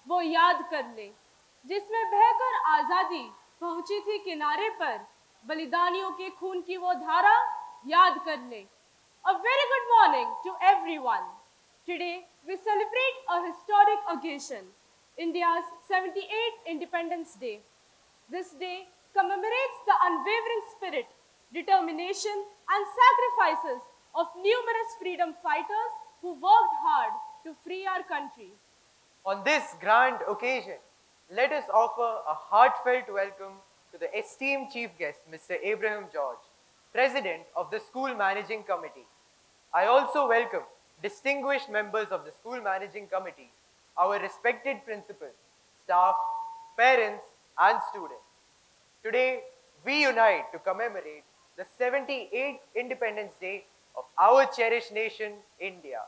वो याद कर ले, जिसमें बहकर आजादी पहुंची थी किनारे पर, बलिदानियों के खून की वो धारा याद कर ले। A very good morning to everyone. Today we celebrate a historic occasion, India's 78th Independence Day. This day commemorates the unwavering spirit, determination, and sacrifices of numerous freedom fighters who worked hard to free our country. On this grand occasion, let us offer a heartfelt welcome to the esteemed chief guest, Mr. Abraham George, President of the School Managing Committee. I also welcome distinguished members of the School Managing Committee, our respected principals, staff, parents, and students. Today, we unite to commemorate the 78th Independence Day of our cherished nation, India.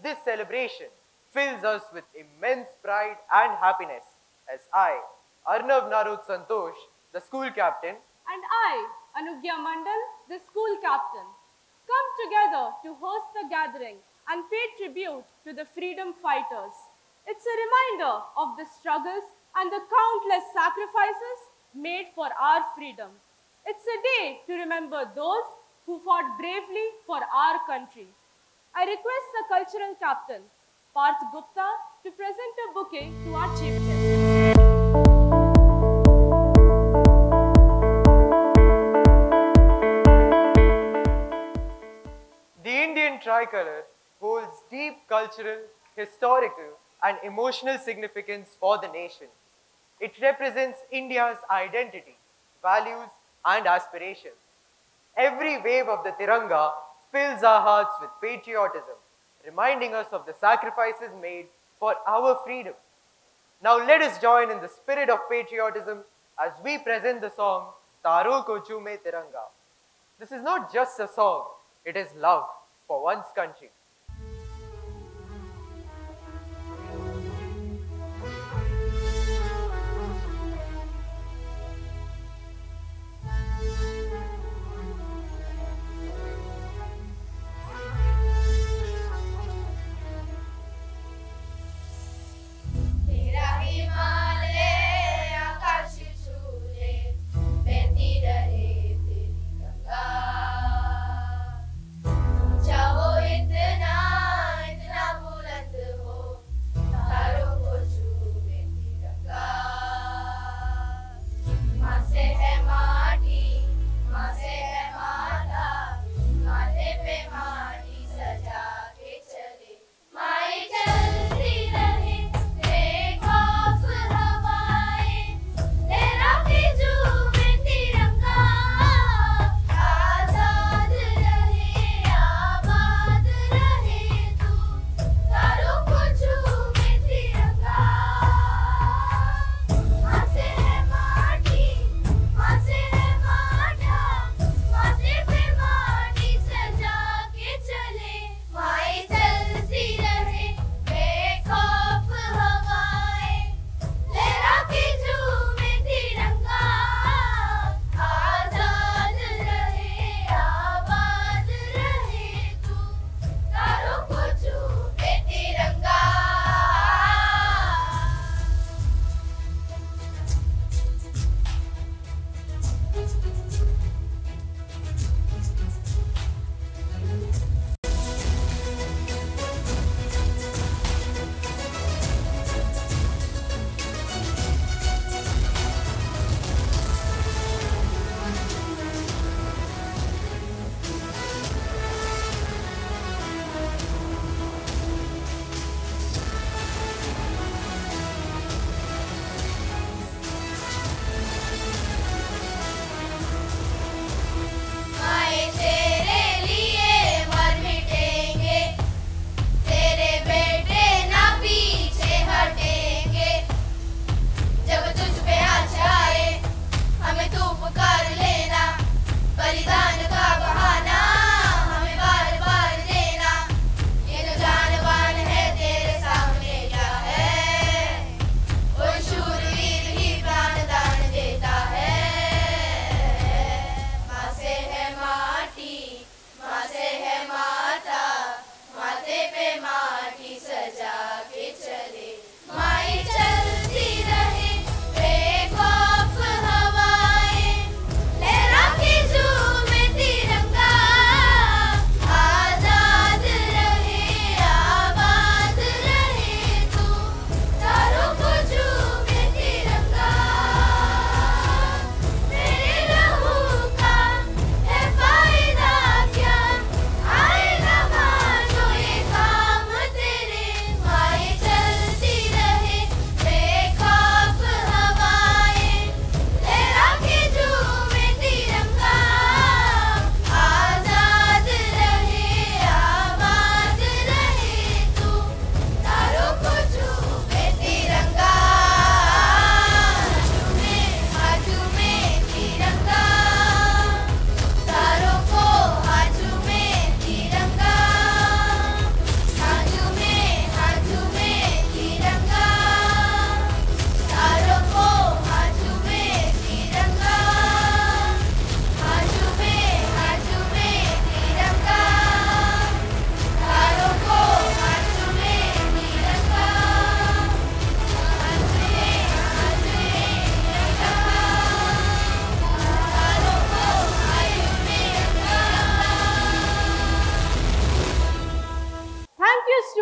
This celebration fills us with immense pride and happiness as I, Arnav Narud Santosh, the school captain, and I, Anugya Mandal, the school captain, come together to host the gathering and pay tribute to the freedom fighters. It's a reminder of the struggles and the countless sacrifices made for our freedom. It's a day to remember those who fought bravely for our country. I request the cultural captain, Parth Gupta, to present a bouquet to our chief guest. The Indian tricolor holds deep cultural, historical, and emotional significance for the nation. It represents India's identity, values, and aspirations. Every wave of the Tiranga fills our hearts with patriotism, reminding us of the sacrifices made for our freedom. Now let us join in the spirit of patriotism as we present the song Taro Ko Chume Tiranga. This is not just a song, it is love for one's country. चाहो इतना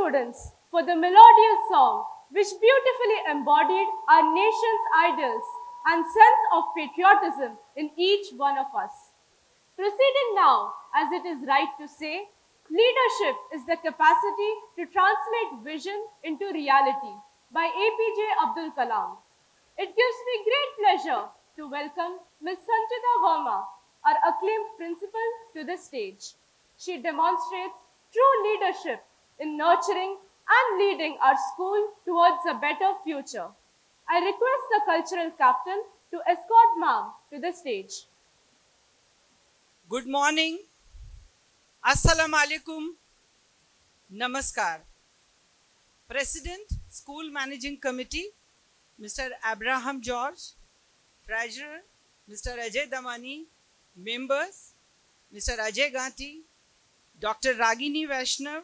students for the melodious song which beautifully embodied our nation's ideals and sense of patriotism in each one of us. Proceeding now, as it is right to say, leadership is the capacity to translate vision into reality by APJ Abdul Kalam. It gives me great pleasure to welcome Ms. Sanchita Verma, our acclaimed principal, to the stage. She demonstrates true leadership in nurturing and leading our school towards a better future. I request the cultural captain to escort ma'am to the stage. Good morning, Assalamu alaikum, Namaskar. President, School Managing Committee, Mr. Abraham George, Treasurer, Mr. Ajay Damani, members, Mr. Ajay Ganti, Dr. Ragini Vaishnav,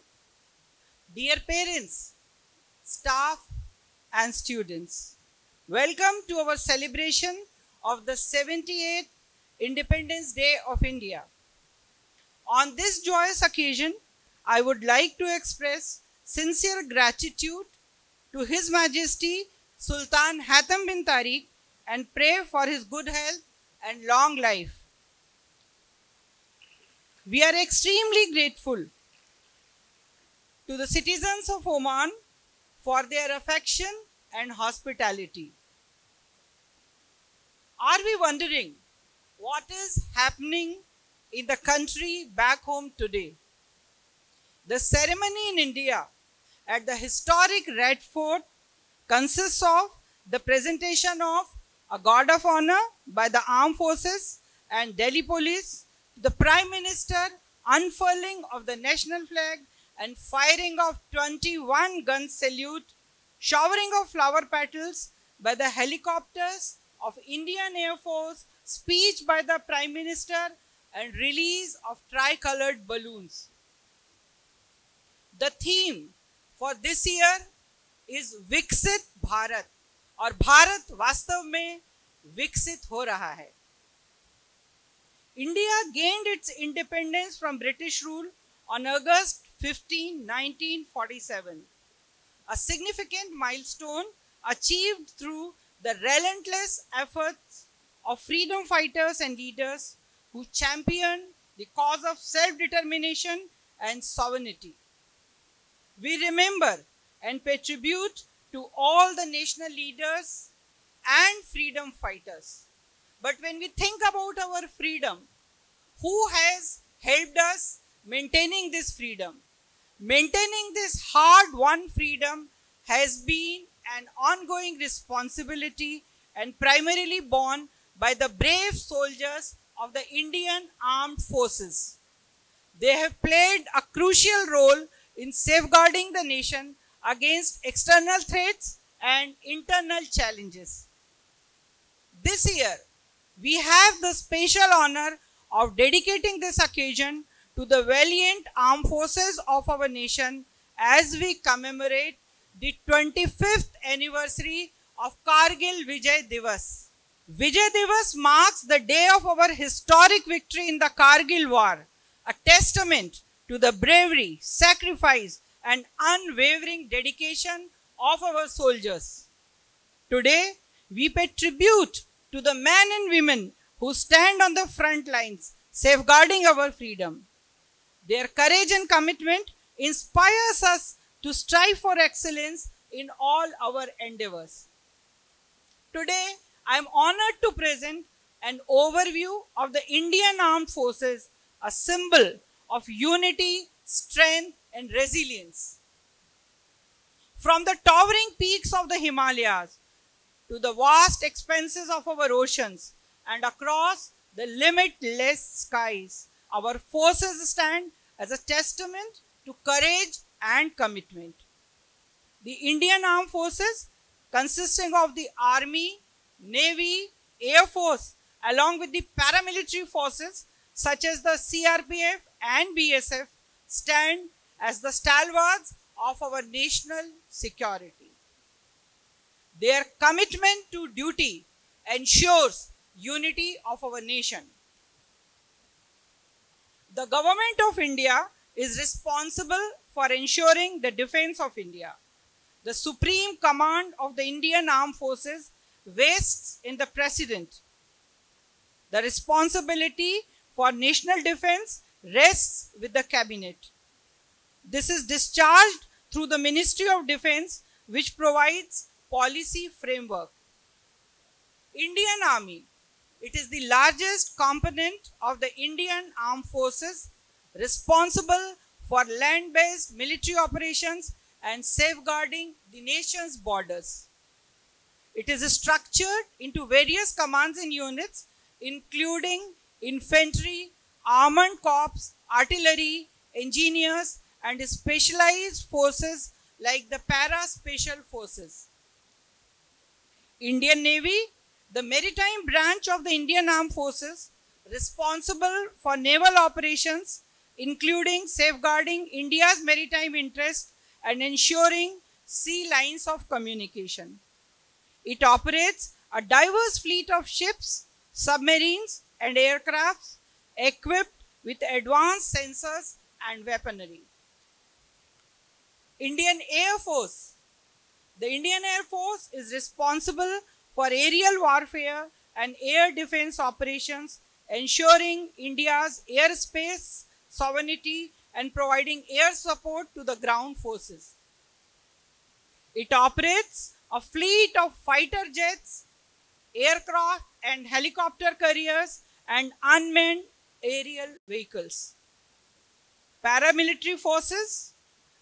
dear parents, staff and students. Welcome to our celebration of the 78th Independence Day of India. On this joyous occasion, I would like to express sincere gratitude to His Majesty Sultan Haitham bin Tariq and pray for his good health and long life. We are extremely grateful to the citizens of Oman for their affection and hospitality. Are we wondering what is happening in the country back home today? The ceremony in India at the historic Red Fort consists of the presentation of a guard of honor by the armed forces and Delhi police, the Prime Minister unfurling of the national flag and firing of 21 gun salute, showering of flower petals by the helicopters of Indian Air Force, speech by the Prime Minister and release of tricolored balloons. The theme for this year is Viksit Bharat और भारत वास्तव में विकसित हो रहा है. India gained its independence from British rule on August 15, 1947, a significant milestone achieved through the relentless efforts of freedom fighters and leaders who championed the cause of self-determination and sovereignty. We remember and pay tribute to all the national leaders and freedom fighters. But when we think about our freedom, who has helped us maintaining this freedom? Maintaining this hard-won freedom has been an ongoing responsibility and primarily borne by the brave soldiers of the Indian Armed Forces. They have played a crucial role in safeguarding the nation against external threats and internal challenges. This year, we have the special honor of dedicating this occasion to the valiant armed forces of our nation as we commemorate the 25th anniversary of Kargil Vijay Divas. Vijay Divas marks the day of our historic victory in the Kargil War, a testament to the bravery, sacrifice, and unwavering dedication of our soldiers. Today, we pay tribute to the men and women who stand on the front lines, safeguarding our freedom. Their courage and commitment inspires us to strive for excellence in all our endeavors. Today, I am honored to present an overview of the Indian Armed Forces, a symbol of unity, strength, and resilience. From the towering peaks of the Himalayas to the vast expanses of our oceans and across the limitless skies, our forces stand as a testament to courage and commitment. The Indian Armed Forces, consisting of the Army, Navy, Air Force, along with the paramilitary forces such as the CRPF and BSF, stand as the stalwarts of our national security. Their commitment to duty ensures unity of our nation. The Government of India is responsible for ensuring the defense of India. The supreme command of the Indian Armed Forces rests in the President. The responsibility for national defense rests with the Cabinet. This is discharged through the Ministry of Defense, which provides policy framework. Indian Army. It is the largest component of the Indian Armed Forces, responsible for land-based military operations and safeguarding the nation's borders. It is structured into various commands and units, including infantry, armored corps, artillery, engineers, and specialized forces like the para-special forces. Indian Navy, the maritime branch of the Indian Armed Forces, responsible for naval operations, including safeguarding India's maritime interests and ensuring sea lines of communication. It operates a diverse fleet of ships, submarines, and aircrafts equipped with advanced sensors and weaponry. Indian Air Force. The Indian Air Force is responsible for aerial warfare and air defense operations, ensuring India's airspace sovereignty and providing air support to the ground forces. It operates a fleet of fighter jets, aircraft and helicopter carriers, and unmanned aerial vehicles. Paramilitary forces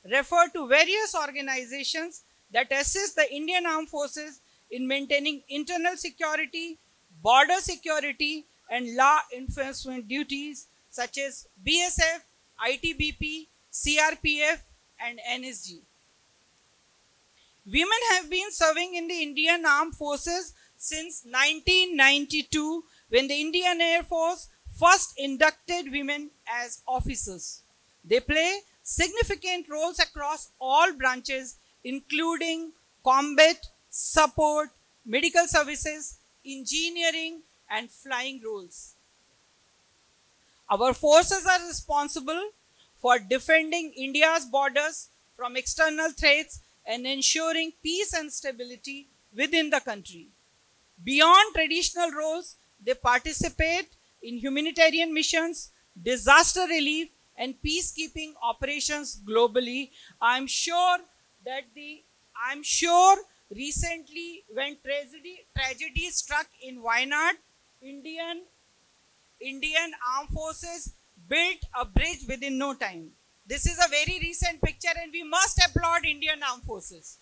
refer to various organizations that assist the Indian Armed Forces in maintaining internal security, border security, and law enforcement duties such as BSF, ITBP, CRPF, and NSG. Women have been serving in the Indian Armed Forces since 1992, when the Indian Air Force first inducted women as officers. They play significant roles across all branches, including combat, support, medical services, engineering, and flying roles. Our forces are responsible for defending India's borders from external threats and ensuring peace and stability within the country. Beyond traditional roles, they participate in humanitarian missions, disaster relief, and peacekeeping operations globally. I'm sure recently when tragedy struck in Wayanad, Indian Armed Forces built a bridge within no time. This is a very recent picture and we must applaud Indian Armed Forces.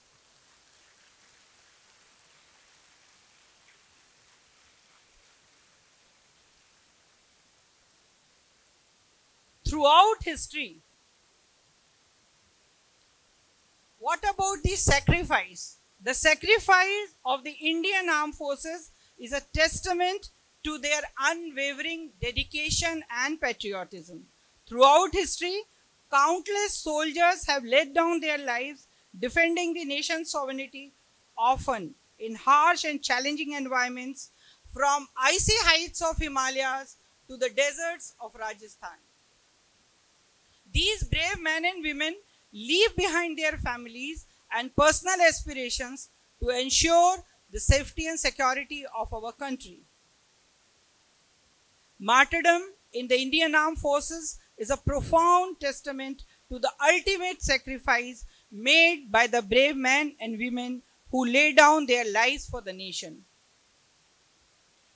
Throughout history, what about the sacrifice? The sacrifice of the Indian Armed Forces is a testament to their unwavering dedication and patriotism. Throughout history, countless soldiers have laid down their lives defending the nation's sovereignty, often in harsh and challenging environments, from icy heights of Himalayas to the deserts of Rajasthan. These brave men and women leave behind their families and personal aspirations to ensure the safety and security of our country. Martyrdom in the Indian Armed Forces is a profound testament to the ultimate sacrifice made by the brave men and women who lay down their lives for the nation.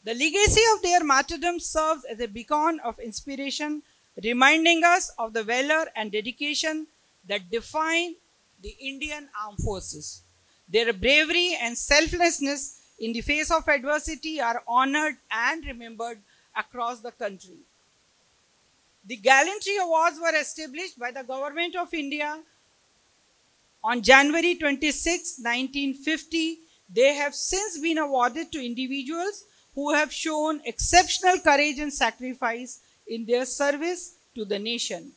The legacy of their martyrdom serves as a beacon of inspiration, reminding us of the valor and dedication that define the Indian Armed Forces. Their bravery and selflessness in the face of adversity are honored and remembered across the country. The Gallantry Awards were established by the Government of India on January 26, 1950. They have since been awarded to individuals who have shown exceptional courage and sacrifice in their service to the nation.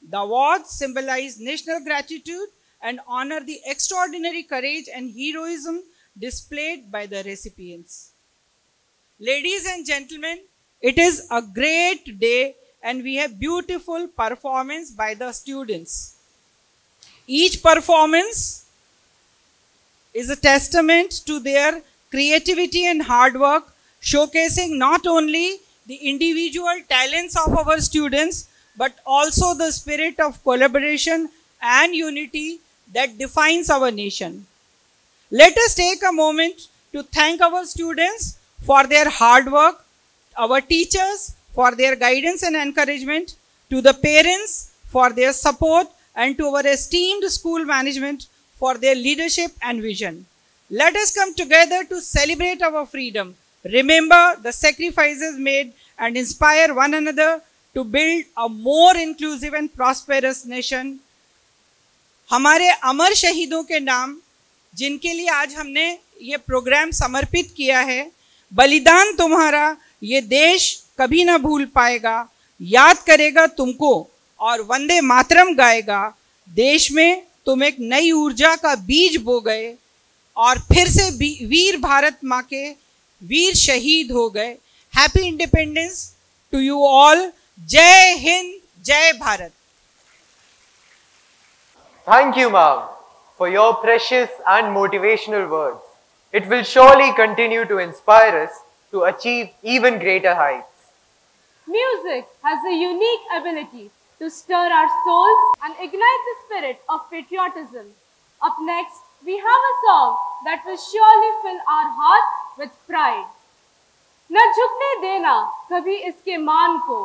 The awards symbolize national gratitude and honor the extraordinary courage and heroism displayed by the recipients. Ladies and gentlemen, it is a great day and we have beautiful performance by the students. Each performance is a testament to their creativity and hard work, showcasing not only the individual talents of our students, but also the spirit of collaboration and unity that defines our nation. Let us take a moment to thank our students for their hard work, our teachers for their guidance and encouragement, to the parents for their support, and to our esteemed school management for their leadership and vision. Let us come together to celebrate our freedom, remember the sacrifices made, and inspire one another to build a more inclusive and prosperous nation. हमारे अमर शहीदों के नाम, जिनके लिए आज हमने ये programme समर्पित किया है, बलिदान तुम्हारा ये देश कभी ना भूल पाएगा, याद करेगा तुमको और वंदे मातरम गाएगा। देश में तुम एक नई ऊर्जा का बीज बो गए और फिर से वीर भारत माँ के वीर शहीद हो गए। Happy independence to you all. जय हिंद, जय Bharat. Thank you, ma'am, for your precious and motivational words. It will surely continue to inspire us to achieve even greater heights. Music has a unique ability to stir our souls and ignite the spirit of patriotism. Up next, we have a song that will surely fill our hearts with pride. न झुकने देना कभी इसके मान को,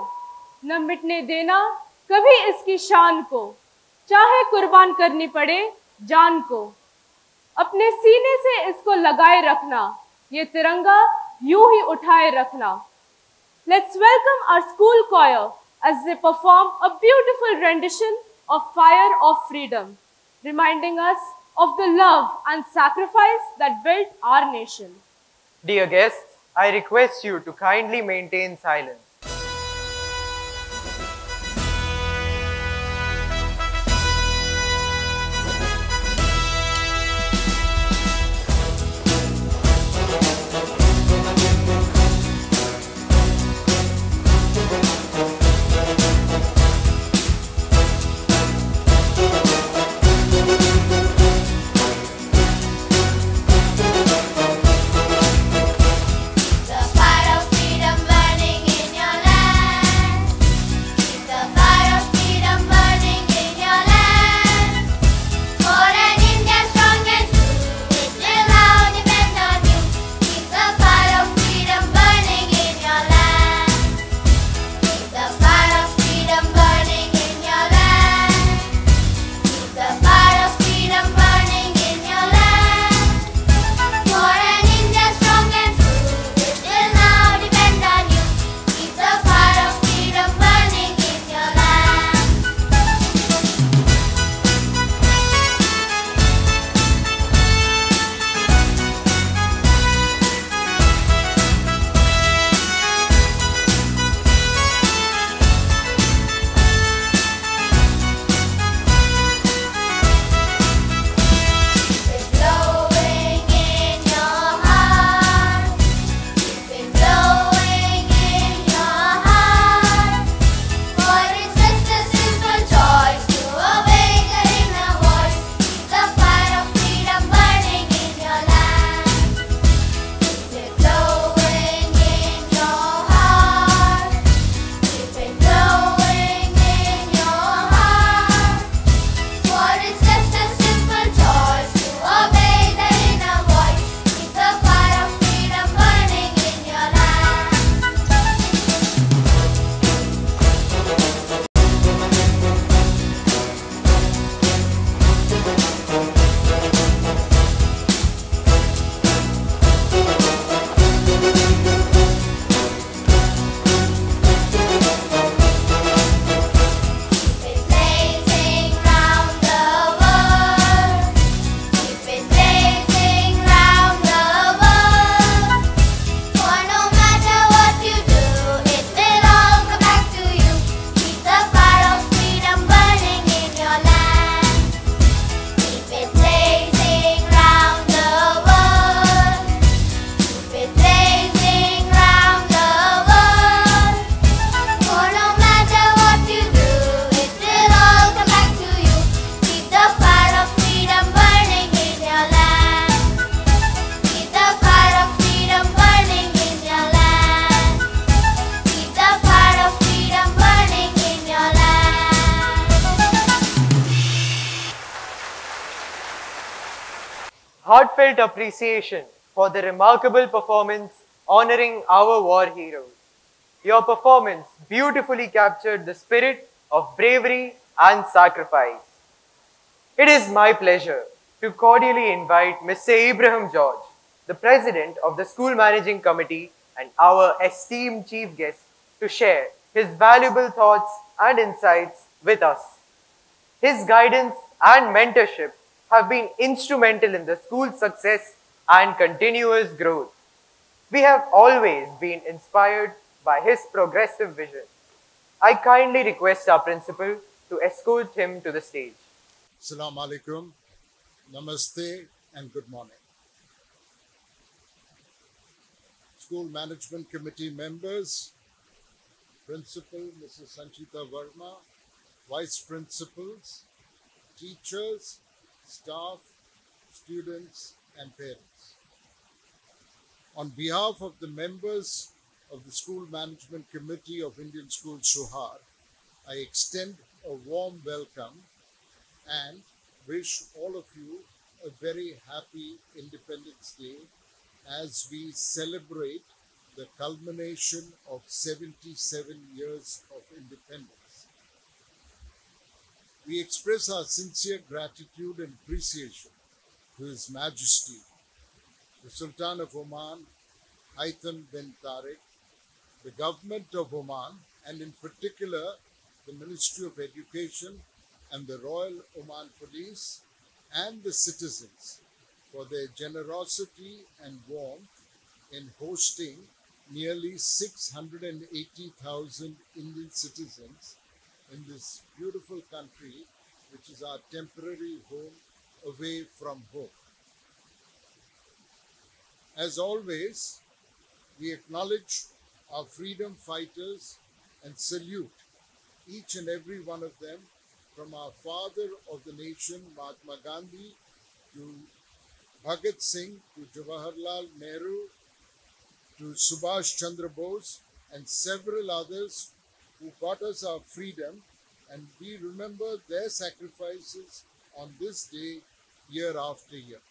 न मिटने देना कभी इसकी शान को, चाहे कुर्बान करनी पड़े जान को, अपने सीने से इसको लगाए रखना, ये तिरंगा यूं ही उठाए रखना। Let's welcome our school choir as they perform a beautiful rendition of Fire of Freedom, reminding us of the love and sacrifice that built our nation. Dear guests, I request you to kindly maintain silence. The fire of freedom burning in your heartfelt appreciation for the remarkable performance honoring our war heroes. Your performance beautifully captured the spirit of bravery and sacrifice. It is my pleasure to cordially invite Mr. Abraham George, the President of the School Managing Committee and our esteemed Chief Guest, to share his valuable thoughts and insights with us. His guidance and mentorship have been instrumental in the school's success and continuous growth. We have always been inspired by his progressive vision. I kindly request our principal to escort him to the stage. Assalamu alaikum, namaste, and good morning. School Management Committee members, Principal Mrs. Sanchita Verma, Vice Principals, teachers, staff, students, and parents. On behalf of the members of the School Management Committee of Indian School Sohar, I extend a warm welcome and wish all of you a very happy Independence Day as we celebrate the culmination of 77 years of independence. We express our sincere gratitude and appreciation to His Majesty, the Sultan of Oman, Haitham bin Tariq, the Government of Oman, and in particular the Ministry of Education and the Royal Oman Police and the citizens for their generosity and warmth in hosting nearly 680,000 Indian citizens in this beautiful country, which is our temporary home away from home. As always, we acknowledge our freedom fighters and salute each and every one of them, from our father of the nation, Mahatma Gandhi, to Bhagat Singh, to Jawaharlal Nehru, to Subhash Chandra Bose, and several others who got us our freedom, and we remember their sacrifices on this day, year after year.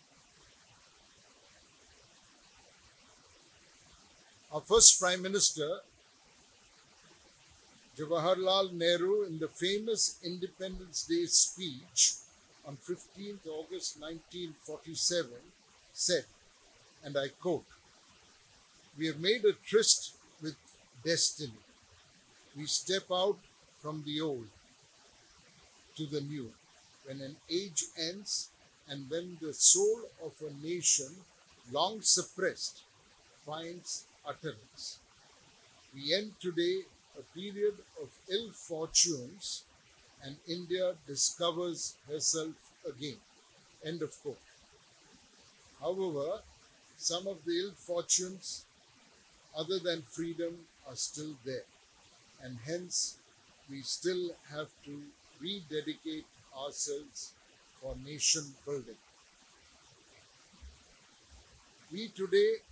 Our first Prime Minister, Jawaharlal Nehru, in the famous Independence Day speech on 15th August 1947, said, and I quote, "We have made a tryst with destiny. We step out from the old to the new. When an age ends and when the soul of a nation, long suppressed, finds utterance. We end today a period of ill fortunes and India discovers herself again." End of quote. However, some of the ill fortunes other than freedom are still there, and hence we still have to rededicate ourselves for nation building. We today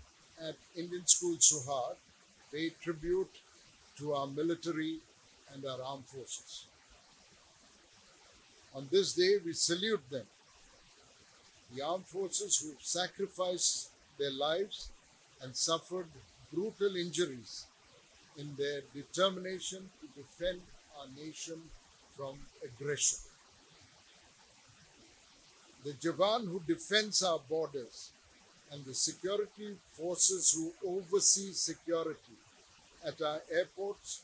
at Indian School Sohar pay tribute to our military and our armed forces. On this day, we salute them, the armed forces who sacrificed their lives and suffered brutal injuries in their determination to defend our nation from aggression. The Jawan who defends our borders and the security forces who oversee security at our airports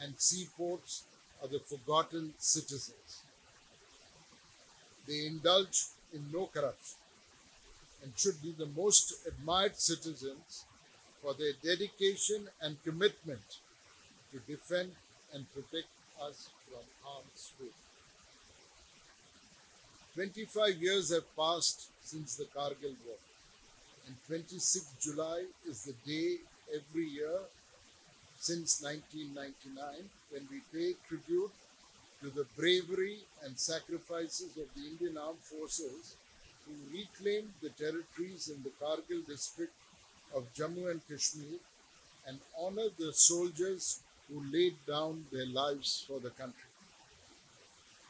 and seaports are the forgotten citizens. They indulge in no corruption and should be the most admired citizens for their dedication and commitment to defend and protect us from harm's way. 25 years have passed since the Kargil War, and 26th July is the day every year since 1999 when we pay tribute to the bravery and sacrifices of the Indian Armed Forces who reclaimed the territories in the Kargil district of Jammu and Kashmir and honor the soldiers who laid down their lives for the country.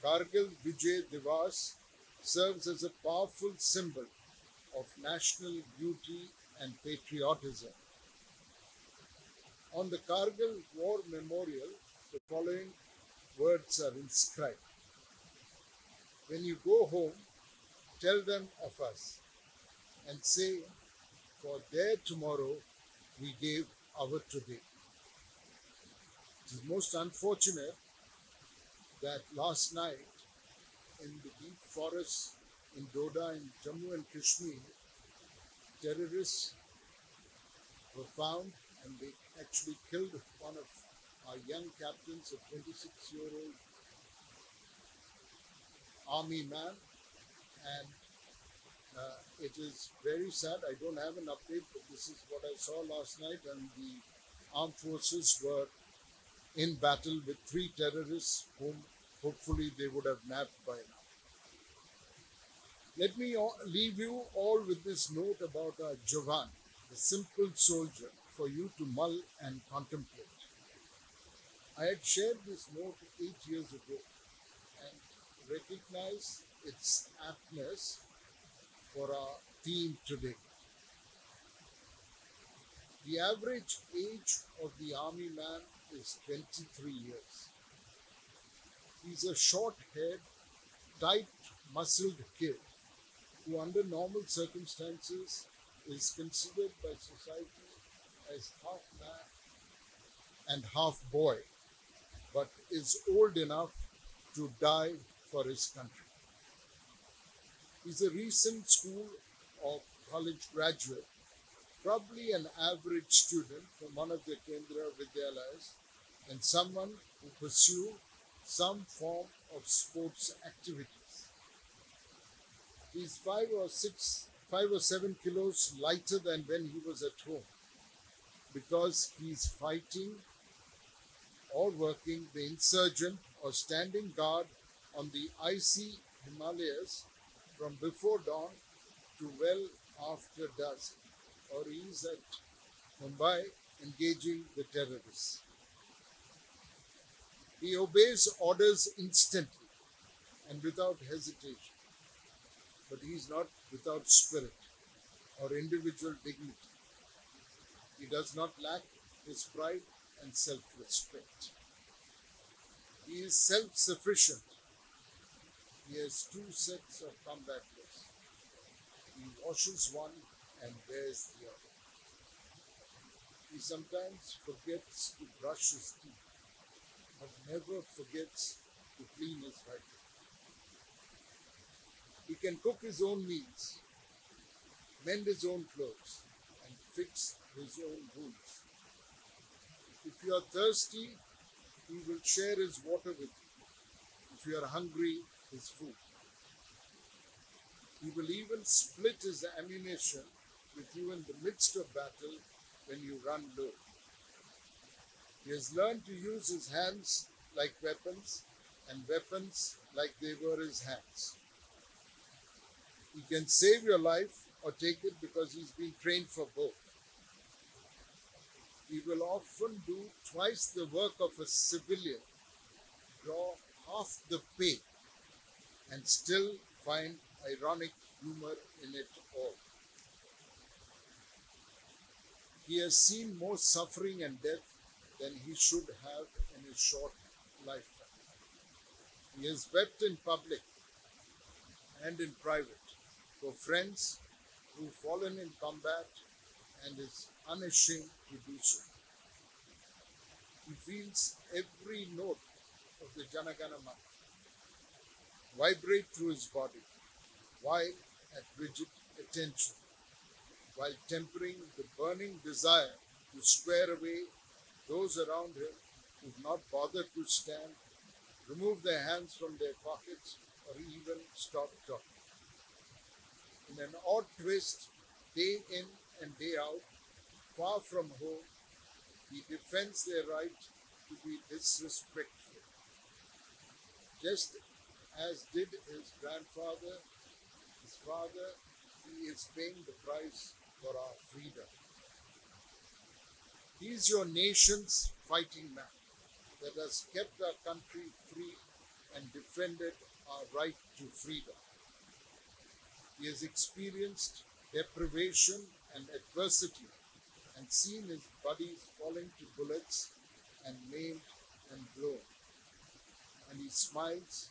Kargil Vijay Divas serves as a powerful symbol of national duty and patriotism. On the Kargil War Memorial, the following words are inscribed. When you go home, tell them of us and say, for their tomorrow we gave our today. It is most unfortunate that last night in the deep forest in Doda in Jammu and Kashmir, terrorists were found and they actually killed one of our young captains, a 26-year-old army man, and it is very sad. I don't have an update, but this is what I saw last night, and the armed forces were in battle with 3 terrorists whom hopefully they would have nabbed by now. Let me leave you all with this note about our Jawan, the simple soldier, for you to mull and contemplate. I had shared this note 8 years ago and recognize its aptness for our theme today. The average age of the army man is 23 years. He's a short-haired, tight-muscled kid who under normal circumstances is considered by society as half man and half boy, but is old enough to die for his country. He's a recent school or college graduate, probably an average student from one of the Kendra Vidyalayas, and someone who pursue some form of sports activities. He's 5 or 7 kilos lighter than when he was at home because he's fighting or working the insurgent or standing guard on the icy Himalayas from before dawn to well after dusk, or he's at Mumbai engaging the terrorists. He obeys orders instantly and without hesitation, but he's not without spirit or individual dignity. He does not lack his pride and self-respect. He is self-sufficient. He has 2 sets of combat clothes. He washes one and wears the other. He sometimes forgets to brush his teeth, but never forgets to clean his rifle. He can cook his own meals, mend his own clothes, and fix his own wounds. If you are thirsty, he will share his water with you. If you are hungry, his food. He will even split his ammunition with you in the midst of battle when you run low. He has learned to use his hands like weapons and weapons like they were his hands. He can save your life or take it because he's been trained for both. He will often do twice the work of a civilian, draw half the pay, and still find ironic humor in it all. He has seen more suffering and death than he should have in his short lifetime. He has wept in public and in private for friends who've fallen in combat and is unashamed to do so. He feels every note of the Jana Gana Mana vibrate through his body while at rigid attention, while tempering the burning desire to square away those around him who've not bothered to stand, remove their hands from their pockets, or even stop talking. In an odd twist, day in and day out, far from home, he defends their right to be disrespectful, just as did his grandfather, his father. He is paying the price for our freedom. He is your nation's fighting man that has kept our country free and defended our right to freedom. He has experienced deprivation, and adversity, and seen his buddies falling to bullets and maimed and blown. And he smiles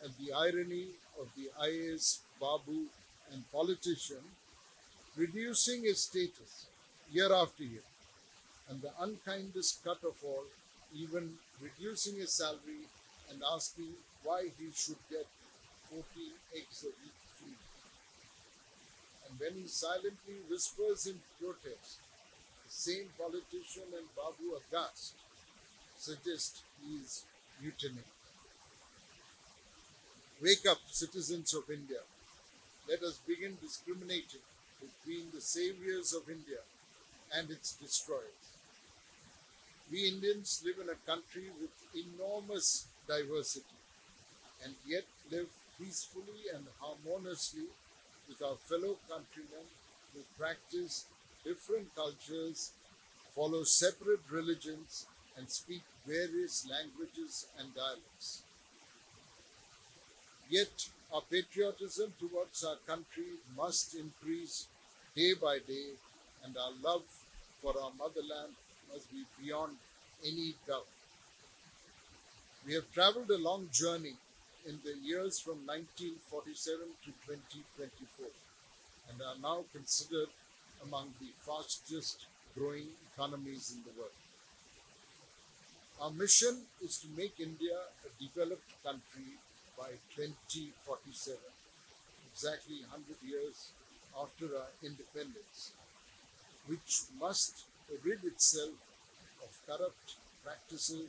at the irony of the IAS Babu and politician reducing his status year after year, and the unkindest cut of all, even reducing his salary and asking why he should get 14 eggs a week free. And when he silently whispers in protest, the same politician and Babu aghast suggest he is mutinying. Wake up, citizens of India. Let us begin discriminating between the saviors of India and its destroyers. We Indians live in a country with enormous diversity and yet live peacefully and harmoniously with our fellow countrymen who practice different cultures, follow separate religions, and speak various languages and dialects. Yet our patriotism towards our country must increase day by day, and our love for our motherland must be beyond any doubt. We have traveled a long journey in the years from 1947 to 2024 and are now considered among the fastest growing economies in the world. Our mission is to make India a developed country by 2047, exactly 100 years after our independence, which must rid itself of corrupt practices,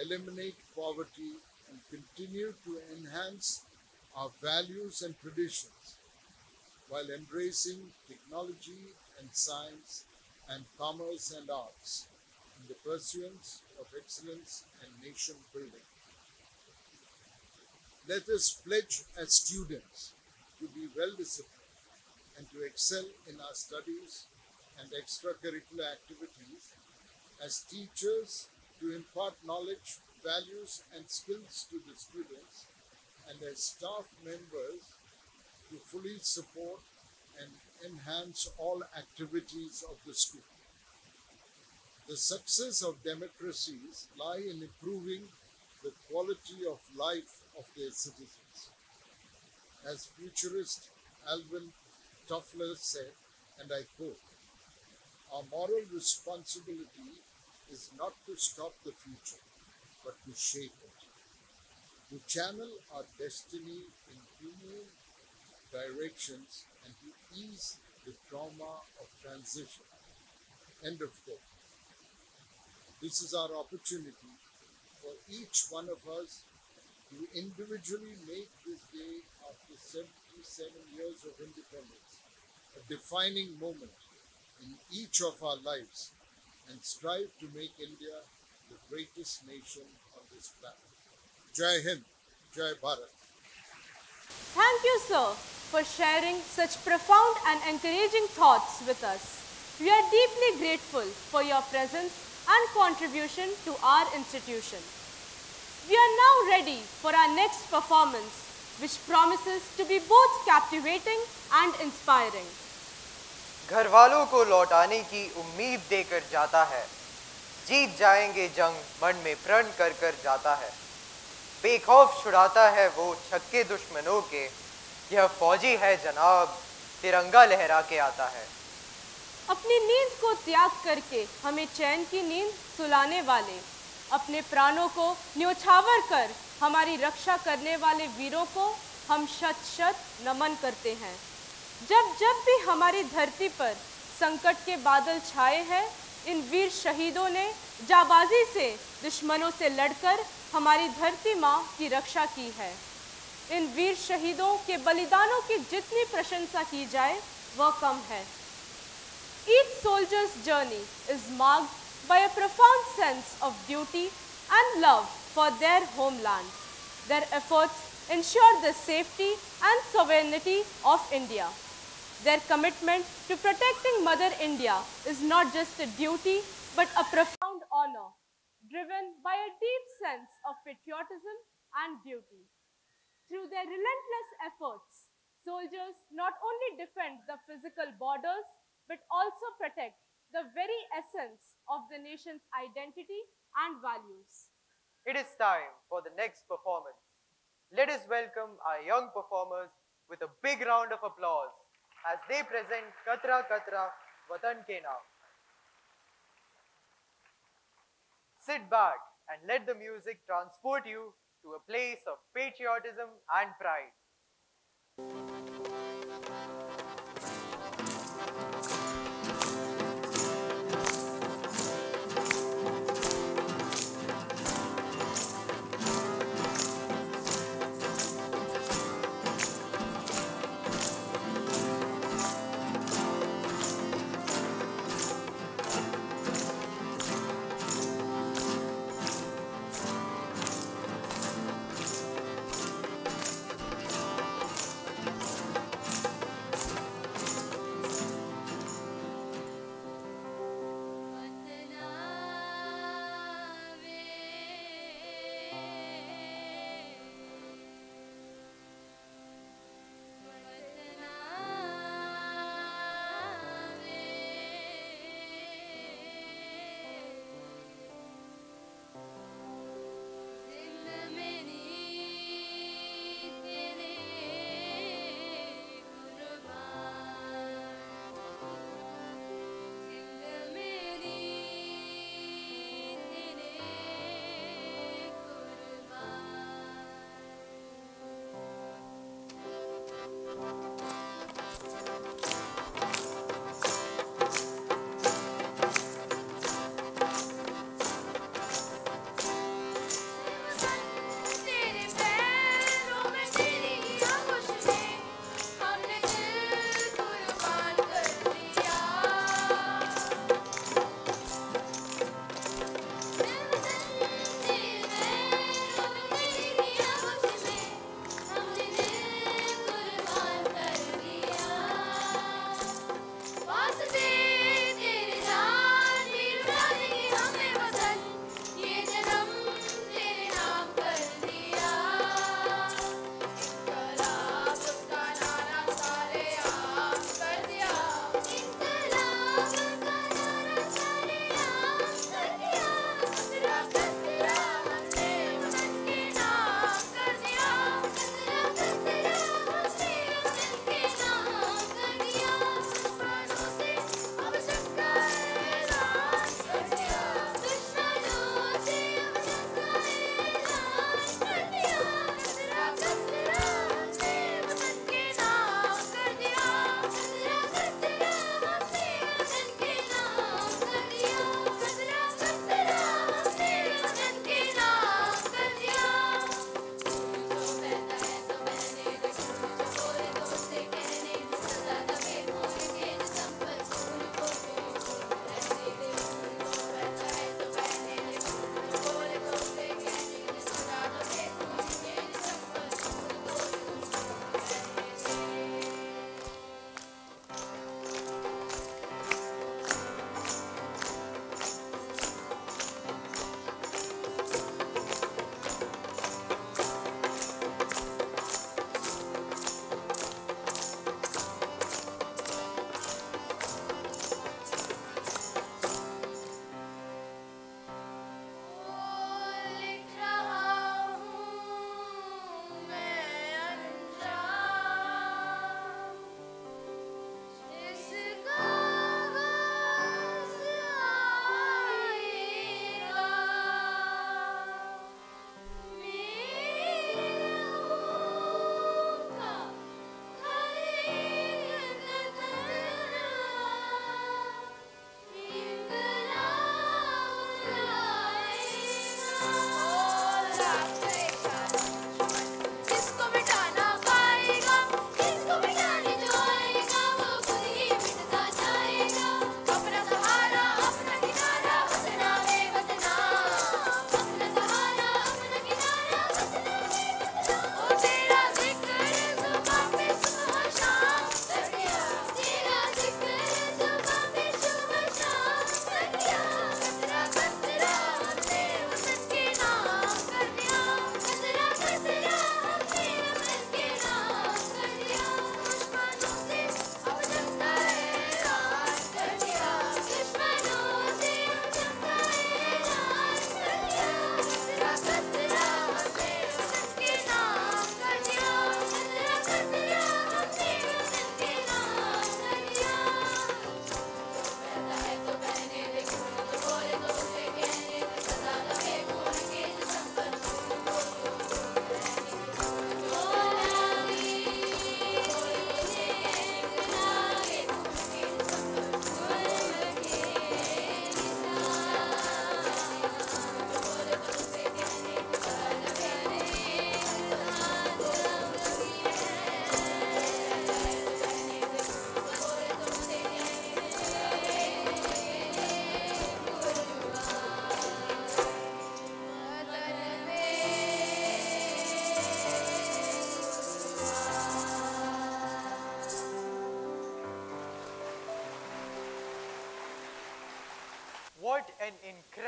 eliminate poverty, and continue to enhance our values and traditions while embracing technology and science and commerce and arts in the pursuance of excellence and nation building. Let us pledge as students to be well disciplined and to excel in our studies and extracurricular activities, as teachers to impart knowledge, values and skills to the students, and as staff members to fully support and enhance all activities of the school. The success of democracies lie in improving the quality of life of their citizens. As futurist Alvin Toffler said, and I quote, "Our moral responsibility is not to stop the future, but to shape it, to channel our destiny in humane directions and to ease the trauma of transition." End of quote. This is our opportunity for each one of us to individually make this day after 77 years of independence a defining moment in each of our lives and strive to make India the greatest nation on this planet. Jai Hind, Jai Bharat. Thank you, sir, for sharing such profound and encouraging thoughts with us. We are deeply grateful for your presence and contribution to our institution. We are now ready for our next performance, which promises to be both captivating and inspiring. घर वालों को लौटाने की उम्मीद देकर जाता है, जीत जाएंगे जंग मन में प्रण कर कर जाता है, बेखौफ छुड़ाता है वो छक्के दुश्मनों के, यह फौजी है जनाब तिरंगा लहरा के आता है। अपनी नींद को त्याग करके हमें चैन की नींद सुलाने वाले, अपने प्राणों को न्योछावर कर हमारी रक्षा करने वाले वीरों को हम शत शत नमन करते हैं। जब जब भी हमारी धरती पर संकट के बादल छाए हैं, इन वीर शहीदों ने जाबाजी से दुश्मनों से लड़कर हमारी धरती माँ की रक्षा की है। इन वीर शहीदों के बलिदानों की जितनी प्रशंसा की जाए वह कम है। Each soldier's journey is marked by a profound sense of duty and love for their homeland. Their efforts ensure the safety and sovereignty of India. Their commitment to protecting Mother India is not just a duty but a profound honor, driven by a deep sense of patriotism and duty. Through their relentless efforts, Soldiers not only defend the physical borders but also protect the very essence of the nation's identity and values. It is time for the next performance. Let us welcome our young performers with a big round of applause as they present Katra Katra Watan Ke Naam. Sit back and let the music transport you to a place of patriotism and pride.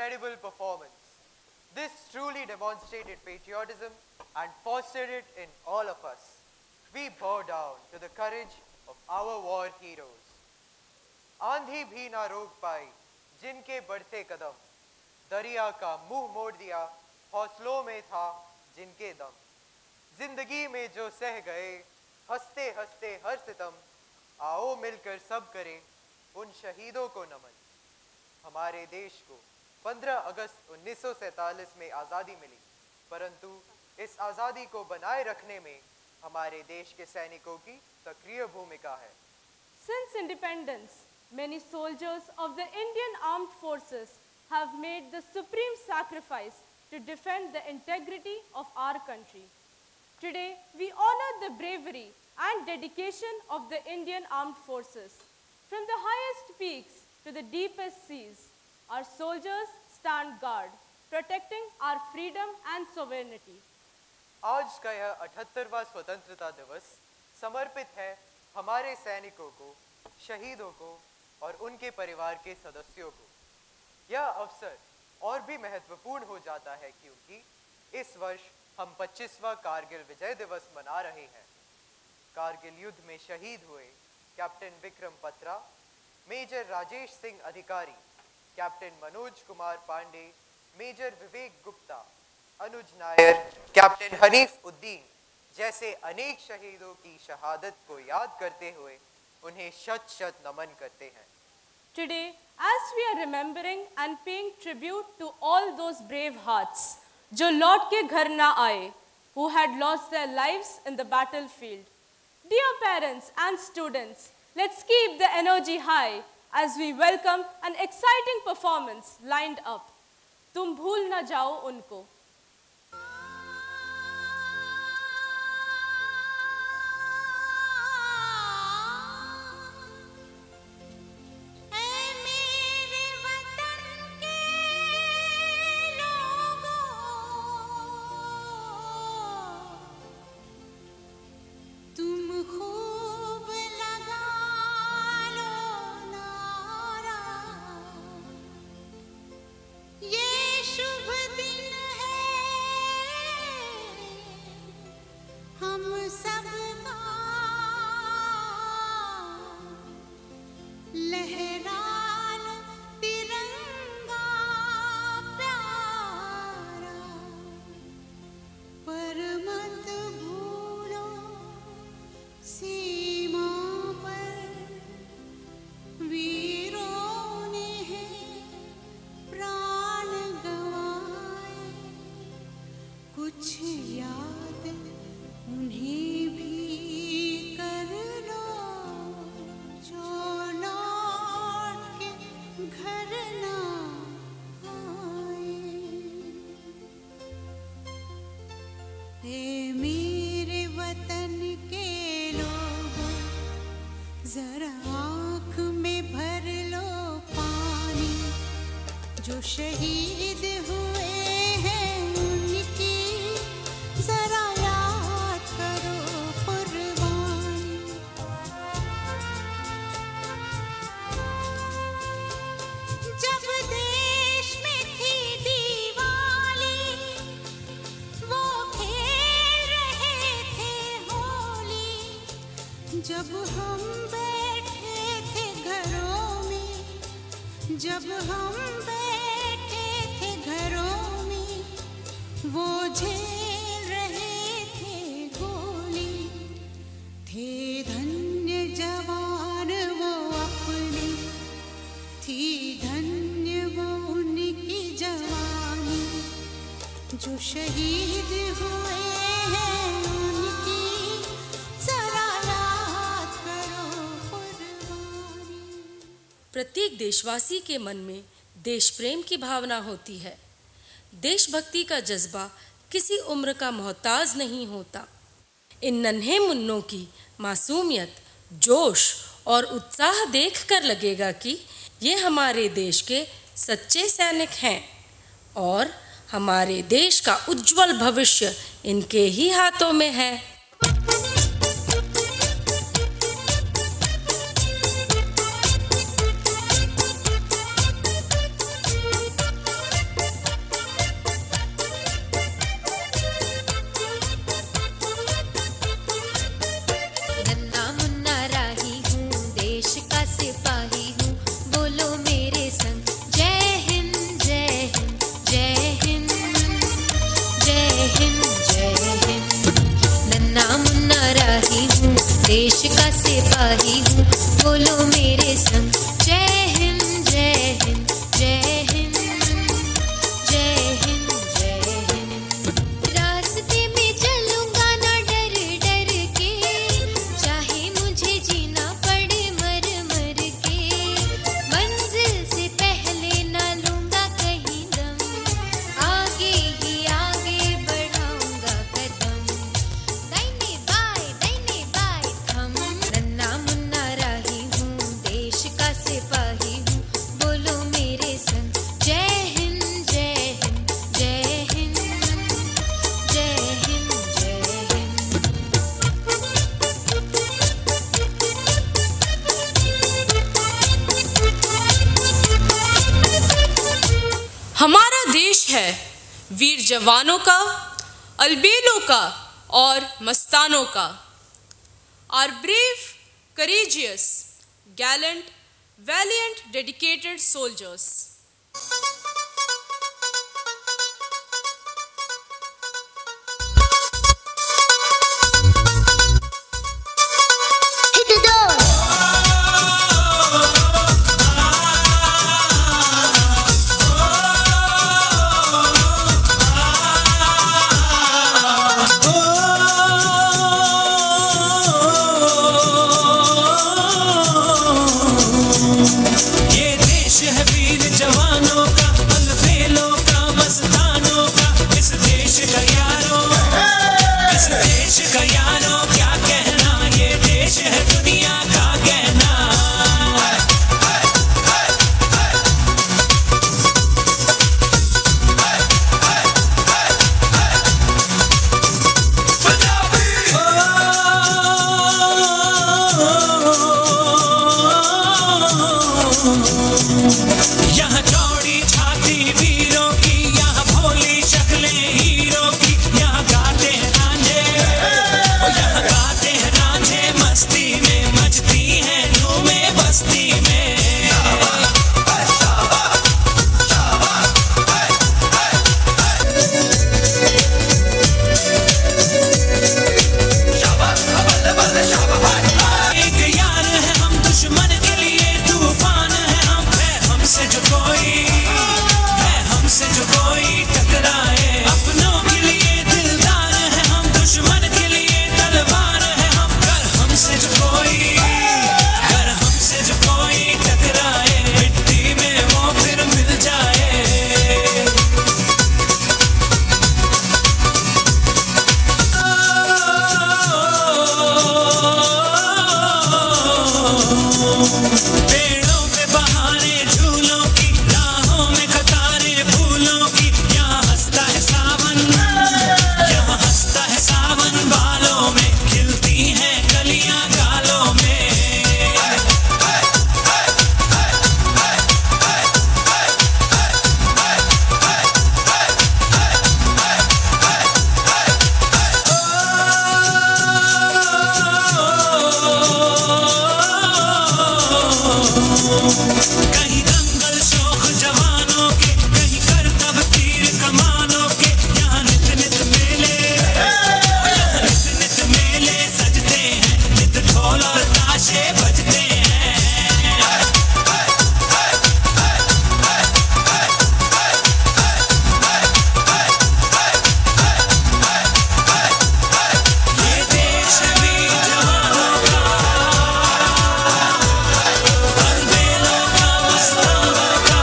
incredible performance. This truly demonstrated patriotism and fostered it in all of us. We bow down to the courage of our war heroes. आंधी भी ना रोक पाई जिनके बढ़ते कदम, दरिया का मुंह मोड़ दिया हौसलों में था जिनके दम। जिंदगी में जो सह गए हंसते हंसते हर सितम, आओ मिलकर सब करें उन शहीदों को नमन। हमारे देश को 15 अगस्त 1947 में आज़ादी मिली, परंतु इस आज़ादी को बनाए रखने में हमारे देश के सैनिकों की सक्रिय भूमिका है। Since independence, many soldiers of the Indian Armed Forces have made the supreme sacrifice to defend the integrity of our country. Today, we honor the bravery and dedication of the Indian Armed Forces. From the highest peaks to the deepest seas, our soldiers stand guard, protecting our freedom and sovereignty. आज का यह 78वां स्वतंत्रता दिवस समर्पित है हमारे सैनिकों को, शहीदों को और उनके परिवार के सदस्यों को। यह अवसर और भी महत्वपूर्ण हो जाता है क्योंकि इस वर्ष हम 25वां कारगिल विजय दिवस मना रहे हैं। कारगिल युद्ध में शहीद हुए कैप्टन विक्रम बत्रा, मेजर राजेश सिंह अधिकारी, कैप्टन मनोज कुमार पांडे, मेजर विवेक गुप्ता, अनुज नायर, कैप्टन हनीफ उद्दीन जैसे अनेक शहीदों की शहादत को याद करते हुए उन्हें शत शत नमन करते हैं। Today, as we are remembering and paying tribute to all those brave hearts जो लौट के घर ना आए, who had lost their lives in the battlefield. Dear parents and students, let's keep the energy high as we welcome an exciting performance lined up. तुम भूल ना जाओ उनको। जरा आँख में भर लो पानी, जो शहीद हुए हैं उनकी जरा याद करो कुर्बानी। जब देश में थी दिवाली, वो खेल रहे थे होली। जब हम बैठे थे घरों में, वो झेल रहे थे गोली। थे धन्य जवान वो अपने, थी धन्य वो उनकी जवानी, जो शहीद हुए हैं उनकी जरा याद करो कुर्बानी। प्रत्येक देशवासी के मन में देश प्रेम की भावना होती है। देशभक्ति का जज्बा किसी उम्र का मोहताज नहीं होता। इन नन्हे मुन्नों की मासूमियत, जोश और उत्साह देखकर लगेगा कि ये हमारे देश के सच्चे सैनिक हैं और हमारे देश का उज्जवल भविष्य इनके ही हाथों में है। देश का सिपाही हूँ, बोलो मेरे संग जय हिंद जय हिंद जय हिंद जय हिंद जय हिंद। रास्ते में चलूंगा ना डर डर के, चाहे मुझे जीना पड़े मर मर के, मंजिल से पहले ना लूंगा कहीं दम, आगे ही आगे बढ़ाऊंगा कदम, दाहिने बाएं थम। नन्ना मुन्ना राही हूँ, देश का सिपाही हूँ, बोलो मेरे संग जय हिंद जय हिंद जय हिंद जय हिंद जय हिंद। हमारा देश है वीर जवानों का, अलबेलों का और मस्तानों का। Our brave, courageous, gallant, valiant, dedicated soldiers. Hit the door. ये देश है वीर जवानों का, अलबेलों का, मस्तानों का। इस देश का यारों, इस देश का यारों क्या कहना, ये देश है दुनिया का कहना। यहाँ चौड़ी छाती वीरों की, यहाँ भोली शक्लें हीरों की, यहाँ गाते हैं रांझे, यहाँ गाते हैं रांझे, मस्ती में मचती हैं धूमें बस्ती में। एक यार है हम दुश्मन के लिए तूफान है हम, है हमसे जो कोई टकराए। अपनों के लिए दिलदार है हम, दुश्मन के लिए तलवार है हम। कर हमसे जो कोई टकराए, मिट्टी में वो फिर मिल जाए। पेड़ों पे बहारे झूलों की, राहों में कतारें फूलों की, यहाँ हंसता है सावन, यहाँ हंसता है सावन। बालों में खिलती हैं कलियां गालों में। कहीं दंगल शौक जवानों के, कहीं करतब तीर कमानों के, यहाँ नित नित मेले सजते हैं, नित ढोल और ताशे बजते हैं। ये देश है वीर जवानों का, अलबेलों का, मस्तानों का।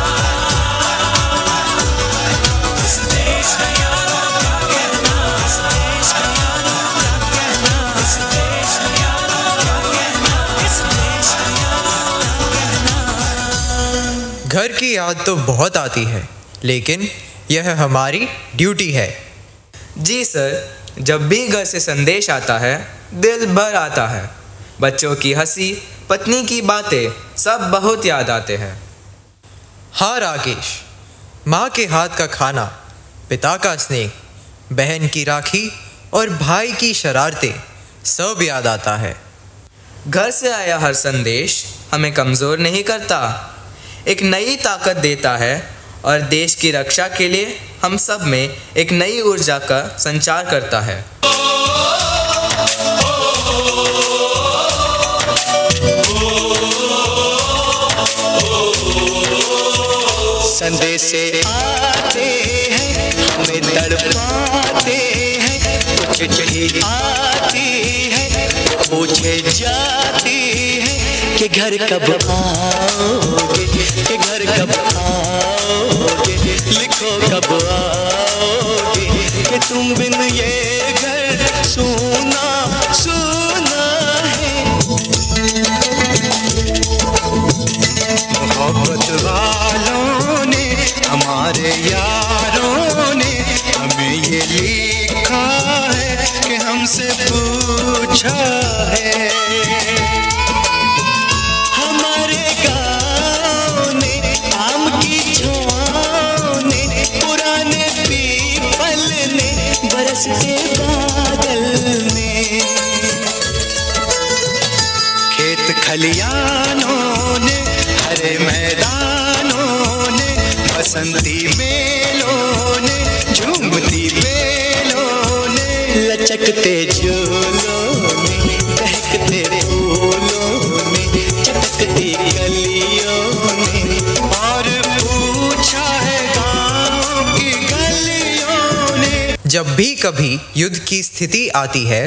इस देश का यारों क्या कहना, इस देश का यारों क्या कहना, इस देश का यारों क्या कहना, इस देश का यारों क्या कहना। घर की याद तो बहुत आती है, लेकिन यह हमारी ड्यूटी है। जी सर, जब भी घर से संदेश आता है दिल भर आता है। बच्चों की हंसी, पत्नी की बातें, सब बहुत याद आते हैं। हाँ राकेश, माँ के हाथ का खाना, पिता का स्नेह, बहन की राखी और भाई की शरारतें, सब याद आता है। घर से आया हर संदेश हमें कमज़ोर नहीं करता, एक नई ताकत देता है और देश की रक्षा के लिए हम सब में एक नई ऊर्जा का संचार करता है। संदेशे आते हैं, हमें तड़पाते हैं। कुछ चिट्ठी आती है, पूछे जाती है कि घर कब आओगे, कि घर कब आओगे, लिखो कब आओगे, कि तुम बिन ये घर सूना सूना है। मोहब्बत वालों ने, हमारे यारों ने हमें ये लिखा है कि हमसे पूछा है। हमारे गाँव ने, आम की छाँव ने, पुराने पीपल ने, बरसते बादल ने, खेत खलियानों ने, हरे मैदानों ने, बसंती मेलों ने, झूमती बेलों ने, लचकते झूलों ने, महकते फूलों ने, चटकती गलियों ने, और पूछा है गाँव की गलियों ने। जब भी कभी युद्ध की स्थिति आती है,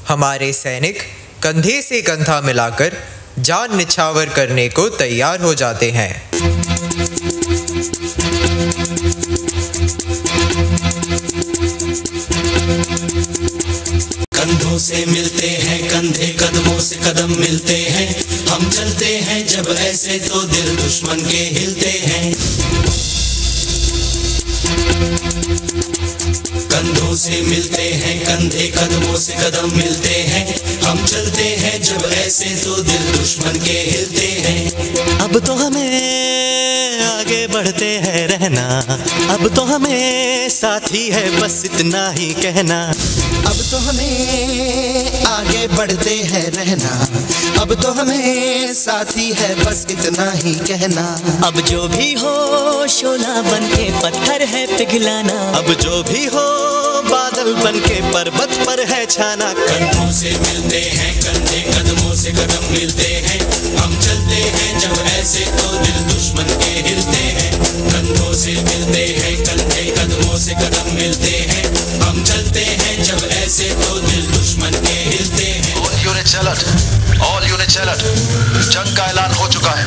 हमारे सैनिक कंधे से कंधा मिलाकर जान निछावर करने को तैयार हो जाते हैं। कंधों से मिलते हैं कंधे, कदमों से कदम मिलते हैं, हम चलते हैं जब ऐसे तो दिल दुश्मन के हिलते हैं। कंधों से मिलते हैं कंधे, कदमों से कदम मिलते हैं, हम चलते हैं जब ऐसे तो दिल दुश्मन के हिलते हैं। अब तो हमें आगे बढ़ते हैं रहना, अब तो हमें साथी है बस इतना ही कहना। अब तो हमें आगे बढ़ते हैं रहना, अब तो हमें साथी है बस इतना ही कहना। अब जो भी हो शोला बन के पत्थर है पिघलाना, अब जो भी हो बादल बन के पर्वत पर है छाना। कंधों से मिलते हैं कंधे, कदमों से कदम मिलते हैं, हम चलते हैं जब ऐसे तो दिल दुश्मन के हिलते हैं। कंधों से मिलते हैं कंधे, कदमों से कदम मिलते हैं, हम चलते हैं जब ऐसे तो दिल दुश्मन के हिलते हैं। ऑल यूनिट्स अलर्ट, जंग का ऐलान हो चुका है।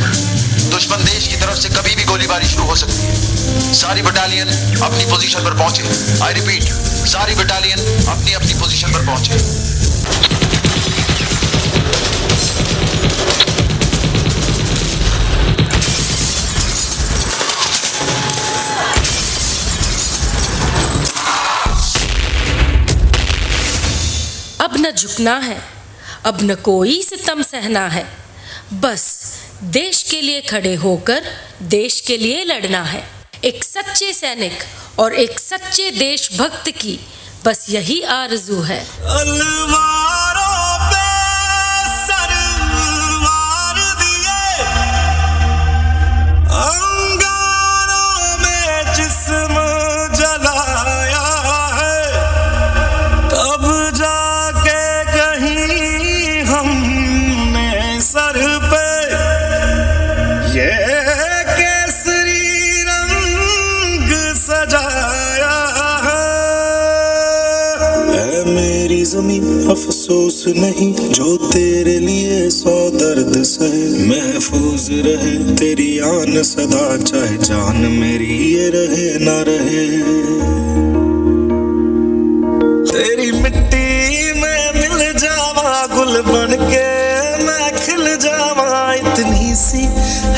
दुश्मन देश की तरफ से कभी भी गोलीबारी शुरू हो सकती है। सारी बटालियन अपनी पोजीशन पर पहुंचे। आई रिपीट, सारी बटालियन अपनी अपनी पोजीशन पर पहुंचे। अब न झुकना है, अब न कोई सितम सहना है, बस देश के लिए खड़े होकर देश के लिए लड़ना है। एक सच्चे सैनिक और एक सच्चे देशभक्त की बस यही आरज़ू है। अफसोस नहीं जो तेरे लिए सौ दर्द सहे, महफूज रहे तेरी आन सदा, चाहे जान मेरी ये रहे ना रहे। तेरी मिट्टी में मिल जावा गुल बन के मैं खिल जावा, इतनी सी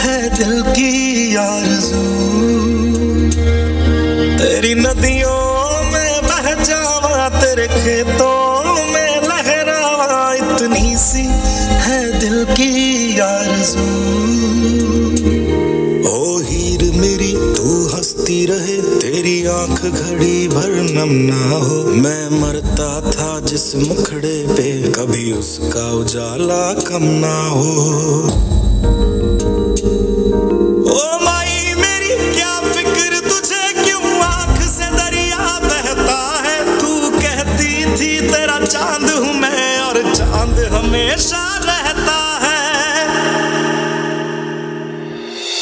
है दिल की आरज़ू। तेरी नदियों में बह जावा, तेरे खेतों इतनी सी है दिल की आरज़ू। ओ हीर मेरी तू हंसती रहे, तेरी आंख घड़ी भर नम ना हो। मैं मरता था जिस मुखड़े पे, कभी उसका उजाला कम ना हो। ओ माई मेरी क्या फिक्र तुझे, क्यों आंख से दरिया बहता है। तू कहती थी तेरा चांद हूँ मैं, और चांद हमेशा रहता है।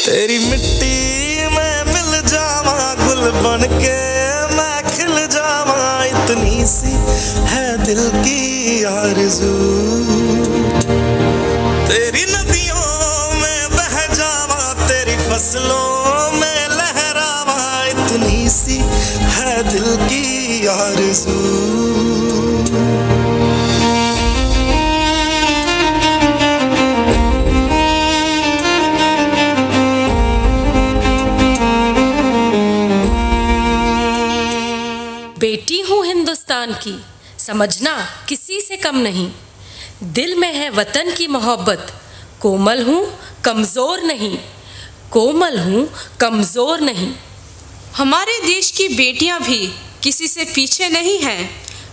तेरी मिट्टी में मिल दिल की आरज़ू। बेटी हूँ हिंदुस्तान की, समझना किसी से कम नहीं। दिल में है वतन की मोहब्बत, कोमल हूँ कमज़ोर नहीं, कोमल हूँ कमज़ोर नहीं। हमारे देश की बेटियां भी किसी से पीछे नहीं हैं।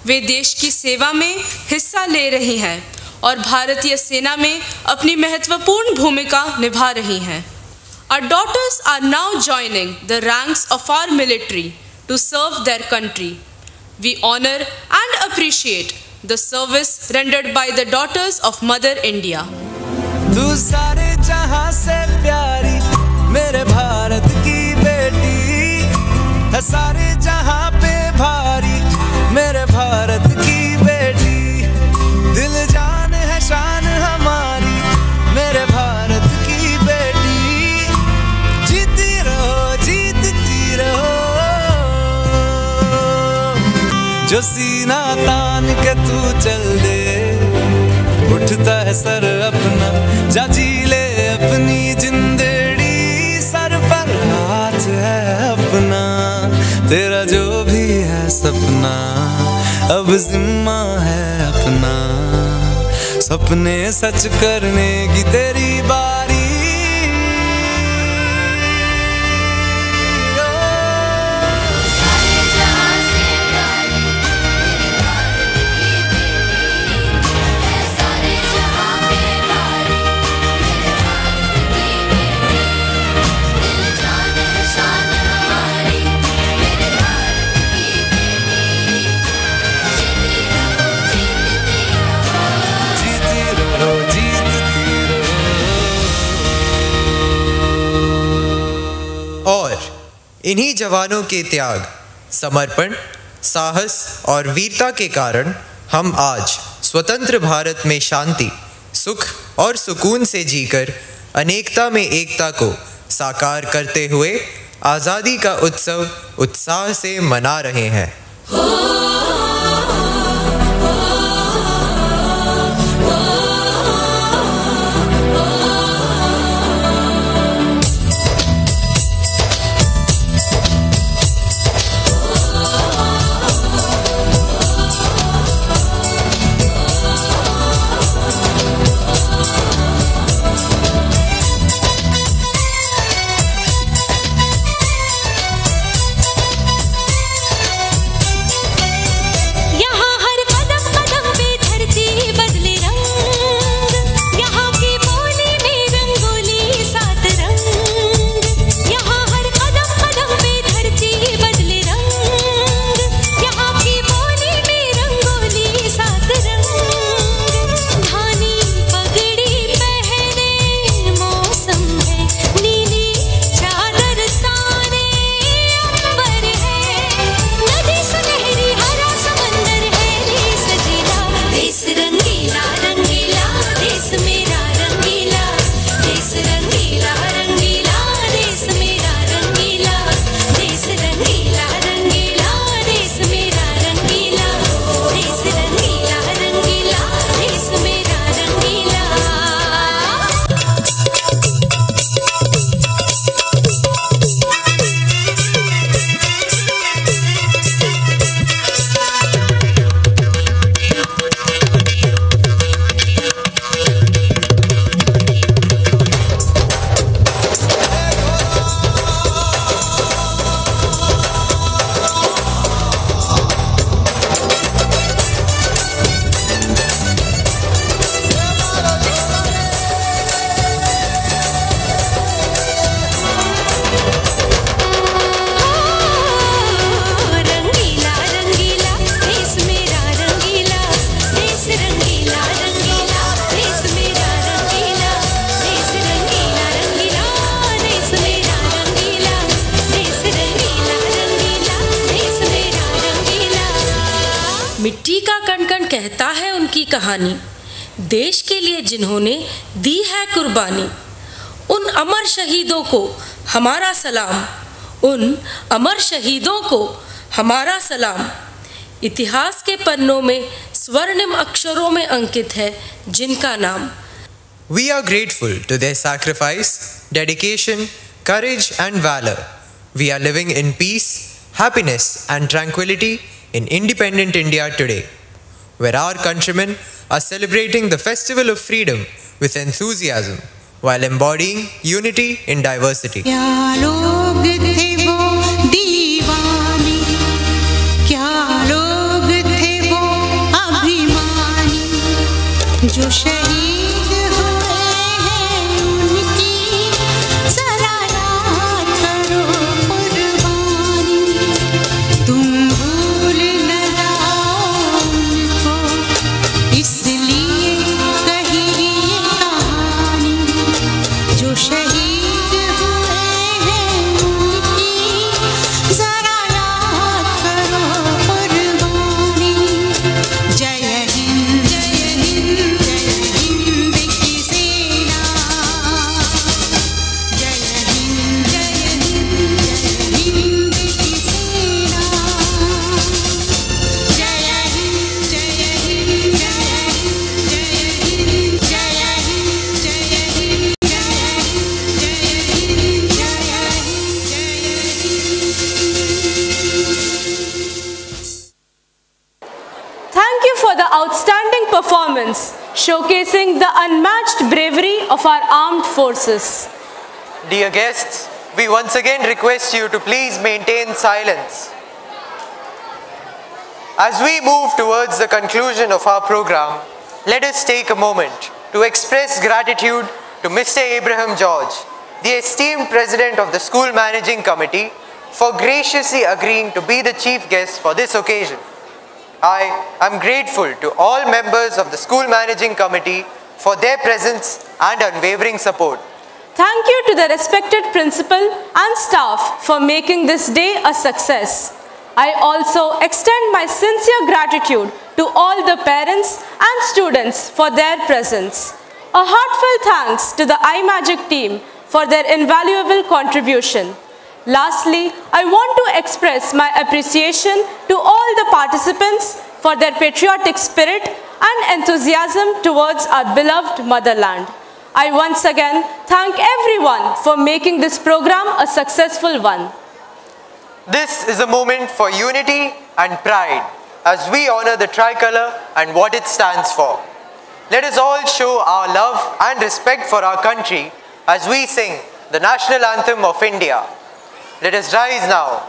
वे देश की सेवा में हिस्सा ले रही हैं और भारतीय सेना में अपनी महत्वपूर्ण भूमिका निभा रही हैं। Our daughters are now joining the ranks of our military to serve their country. We honor and appreciate the service rendered by the daughters of Mother India. तू सारे जहां से प्यारी मेरे भारत की बेटी है, सारे जहां पे भारी मेरे भारत की बेटी। दिल जान है शान हमारी मेरे भारत की बेटी। जीती रहो जीतती रहो, जो सीना तान के तू चल दे, उठता है सर अपना जा जी ले अपनी जिंदड़ी। सर पर हाथ है अपना, तेरा जो भी है सपना अब जिम्मा है अपना। सपने सच करने की तेरी बारी। और इन्हीं जवानों के त्याग, समर्पण, साहस और वीरता के कारण हम आज स्वतंत्र भारत में शांति, सुख और सुकून से जीकर अनेकता में एकता को साकार करते हुए आज़ादी का उत्सव उत्साह से मना रहे हैं। मिट्टी का कण कण कहता है उनकी कहानी, देश के लिए जिन्होंने दी है कुर्बानी। उन अमर शहीदों को हमारा सलाम, उन अमर शहीदों को हमारा सलाम इतिहास के पन्नों में स्वर्णिम अक्षरों में अंकित है जिनका नाम। We are grateful to their sacrifice, dedication, courage and valor. We are living in peace, happiness and tranquility in independent India today, where our countrymen are celebrating the festival of freedom with enthusiasm while embodying unity in diversity. क्या लोग थे वो दीवाने, क्या लोग थे वो अभिमानी, जो शहीद हुए हैं उनकी जरा याद करो कुर्बानी। तुम भूल न जाओ उनको, इसलिए कही ये कहानी, जो शहीद हुए हैं उनकी जरा याद करो कुर्बानी। जय हिंद जय हिंद जय हिंद की सेना, जय हिंद जय हिंद जय हिंद की सेना, जय हिंद जय हिंद जय हिंद जय हिंद जय Hind Thank you for the outstanding performance, showcasing the unmatched bravery of our armed forces. Dear guests, we once again request you to please maintain silence. As we move towards the conclusion of our program, let us take a moment to express gratitude to Mr. Abraham George, the esteemed President of the School Managing Committee, for graciously agreeing to be the chief guest for this occasion. I am grateful to all members of the School Managing Committee for their presence and unwavering support. Thank you to the respected principal and staff for making this day a success. I also extend my sincere gratitude to all the parents and students for their presence. A heartfelt thanks to the iMagic team for their invaluable contribution. Lastly, I want to express my appreciation to all the participants for their patriotic spirit and enthusiasm towards our beloved motherland. I once again thank everyone for making this program a successful one. This is a moment for unity and pride as we honor the tricolor and what it stands for. Let us all show our love and respect for our country as we sing the national anthem of India. Let us rise now.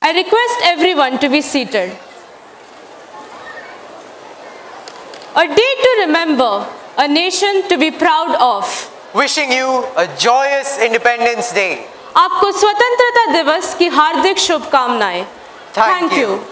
I request everyone to be seated. A day to remember, a nation to be proud of. Wishing you a joyous Independence Day. आपको स्वतंत्रता दिवस की हार्दिक शुभकामनाएं. Thank you.